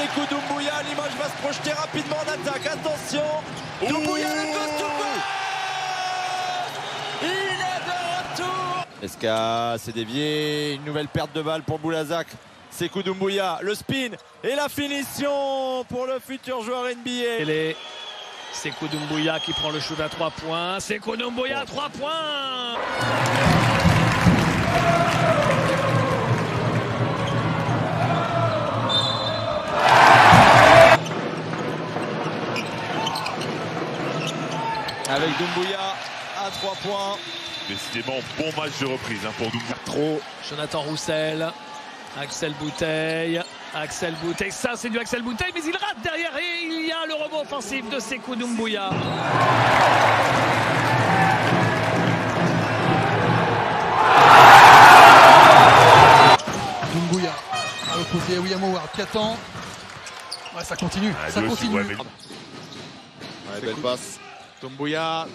Sekou Doumbouya, Limoges va se projeter rapidement en attaque. Attention, Doumbouya le ghost to goal. Il est de retour. Esca s'est dévié, une nouvelle perte de balle pour Boulazac. Sekou Doumbouya, le spin et la finition pour le futur joueur NBA. Sekou Doumbouya qui prend le shoot à 3 points. Sekou Doumbouya à 3 points. Avec Doumbouya à 3 points. Décidément, bon match de reprise pour Doumbouya. Trop. Jonathan Roussel. Axel Bouteille. Ça c'est du Axel Bouteille, mais il rate derrière et il y a le rebond offensif de Sekou Doumbouya. Doumbouya à l'opposé, William Howard qui attend. Ouais, ça continue, ça continue. Ouais, Belle passe. Doumbouya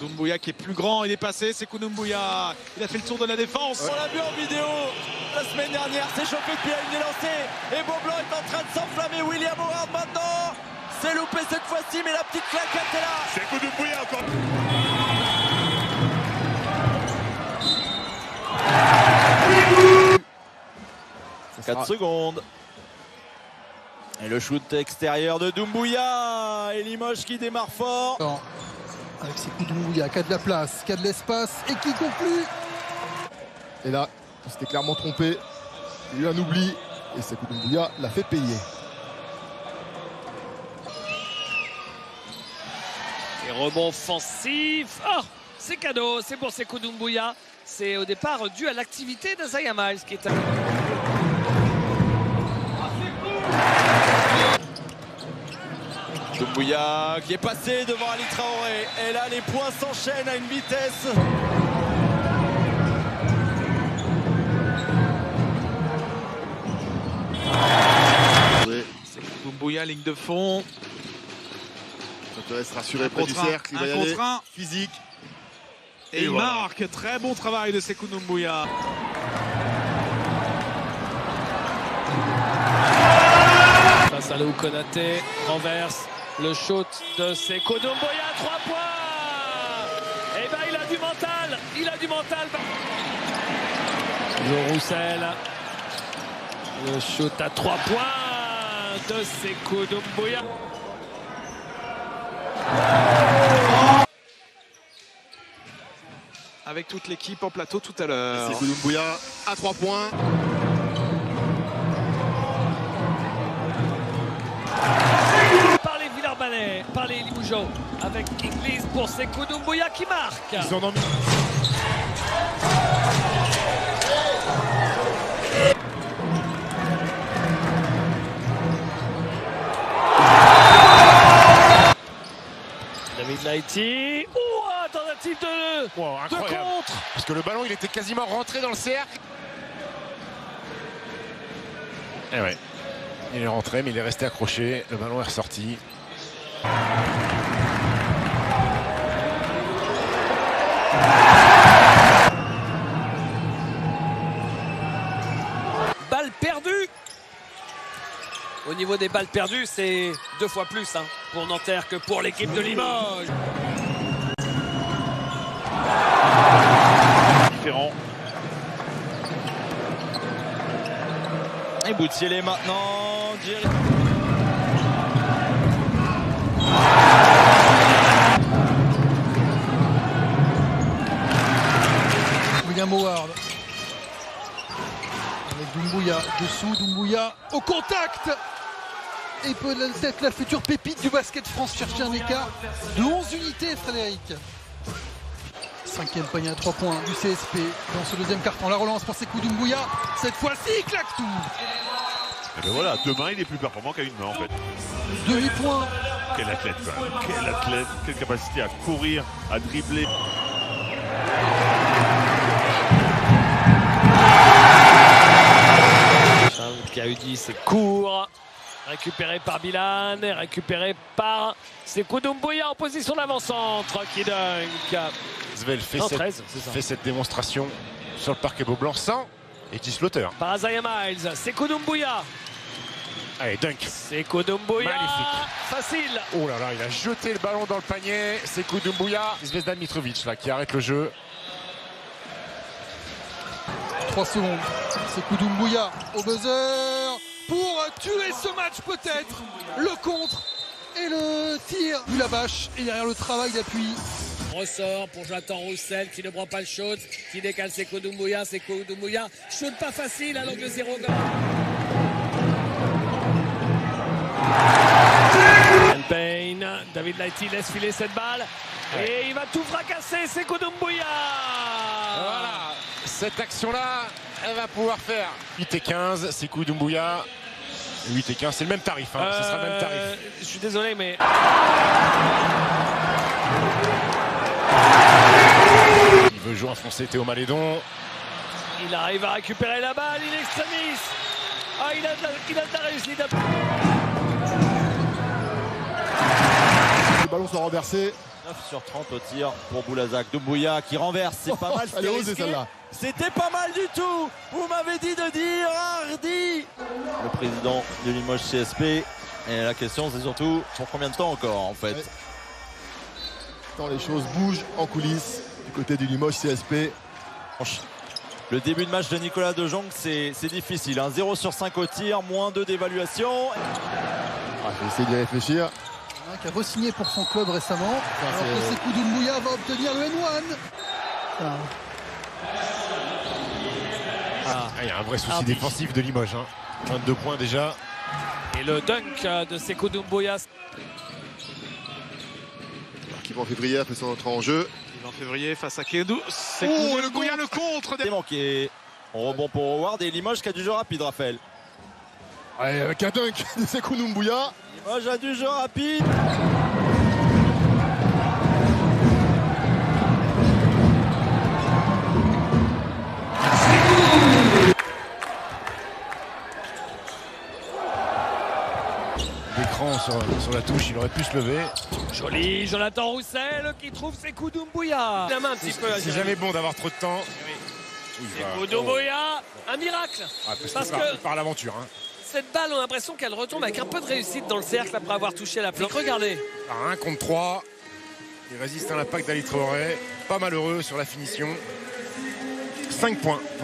qui est plus grand, il est passé, Sekou Doumbouya, il a fait le tour de la défense. On l'a vu en vidéo la semaine dernière, c'est chauffé depuis la ligne lancée et Beaublanc est en train de s'enflammer. William Howard maintenant, c'est loupé cette fois-ci, mais la petite claquette est là. Sekou Doumbouya encore. C'est 4 secondes. Et le shoot extérieur de Doumbouya et Limoges qui démarre fort. Alors, avec Sekou Doumbouya qui a de la place, qui a de l'espace et qui conclut. Et là, il s'était clairement trompé. Il y a eu un oubli et Sekou Doumbouya l'a fait payer. Et rebond offensif. Oh, c'est cadeau, c'est pour Sekou Doumbouya. C'est au départ dû à l'activité d'Isaiah Miles qui est à... Doumbouya qui est passé devant Ali Traoré. Et là, les points s'enchaînent à une vitesse. Sekou Doumbouya, ligne de fond. Ça te laisse rassurer près du cercle. Il va y aller physique. Et il marque. Très bon travail de Sekou Doumbouya. Face à Léo Konaté, renverse le shoot de Sekou Doumbouya, 3 points. Et ben il a du mental, Joe Roussel, le shoot à 3 points de Sekou Doumbouya. Avec toute l'équipe en plateau tout à l'heure. Sekou Doumbouya à 3 points. Par les Limougeaux avec Inglis pour Sekou Doumbouya qui marque. Ils en ont mis. David Laïti. Tentative de contre. Parce que le ballon il était quasiment rentré dans le cercle. Et ouais. Il est rentré mais il est resté accroché. Le ballon est ressorti. Balle perdue. Au niveau des balles perdues, c'est 2 fois plus pour Nanterre que pour l'équipe de Limoges. Différent. Et Boutielé maintenant. William Howard. Avec Doumbouya dessous, Doumbouya au contact. Et peut-être la future pépite du basket France chercher un écart de 11 unités, Frédéric. 5e panier à 3 points du CSP dans ce deuxième carton. La relance pour Sekou Doumbouya. Cette fois-ci, il claque tout. Et ben voilà, demain il est plus performant qu'à une main en fait. 2 points. Quel athlète quand même, quel athlète, quelle capacité à courir, à dribbler. Qui a eu dit c'est court. Récupéré par Bilan, récupéré par Sekou Doumbouya en position d'avant-centre qui dunk. Zvel fait cette démonstration sur le parquet Beaublanc sans Edgy Slaughter. Par Isaiah Miles, Sekou Doumbouya. Allez, dunk. Sekou Doumbouya. Magnifique. Facile. Oh là là, il a jeté le ballon dans le panier. Sekou Doumbouya. Zvezdan Mitrovic là qui arrête le jeu. 3 secondes. Sekou Doumbouya au buzzer pour tuer ce match peut-être. Le contre et le tir du Labache. Et derrière le travail d'appui. Ressort pour Jonathan Roussel qui ne prend pas le shoot, qui décale Sekou Doumbouya. Sekou Doumbouya, shoot pas facile à l'angle 0. Payne, David Lighty laisse filer cette balle et il va tout fracasser. Sekou Doumbouya. Voilà, cette action-là, elle va pouvoir faire 8 et 15, Sekou Doumbouya. 8 et 15, c'est le même tarif, hein. Ce sera le même tarif. Je suis désolé, mais Il veut jouer en français Théo Malédon. il arrive à récupérer la balle, il extremis. Ah, il a de la réussite. Les ballons sont renversés. 9 sur 30 au tir pour Boulazac. Doumbouya qui renverse, c'est pas mal. Elle est osée celle-là. C'était pas mal du tout. Vous m'avez dit de dire Hardy. Le président de Limoges CSP. Et la question c'est surtout pour combien de temps encore en fait. Ouais. Quand les choses bougent en coulisses du côté du Limoges CSP. Le début de match de Nicolas De Jong c'est difficile. 0 sur 5 au tir, moins 2 d'évaluation. Je vais essayer d'y réfléchir. Qui a re-signé pour son club récemment. Alors que Sekou Doumbouya va obtenir le N1. Il y a un vrai souci défensif de Limoges. 22 points déjà. Et le dunk de Sekou Doumbouya. Qui en février a fait son entrée en jeu. En février face à Kedou. Sekou Doumbouya, le contre. C'est manqué. On rebond pour Howard et Limoges qui a du jeu rapide, Raphaël. Allez, avec un dunk de Sekou Doumbouya. Limoges a du jeu rapide. L'écran sur la touche, il aurait pu se lever. Joli Jonathan Roussel qui trouve Sekou Doumbouya. La main un petit peu. C'est jamais bon d'avoir trop de temps. Sekou Doumbouya, un miracle. Parce que par l'aventure. Cette balle, on a l'impression qu'elle retombe avec un peu de réussite dans le cercle après avoir touché la plaque. Regardez. Par 1 contre 3. Il résiste à l'impact d'Ali Traoré. Pas malheureux sur la finition. 5 points.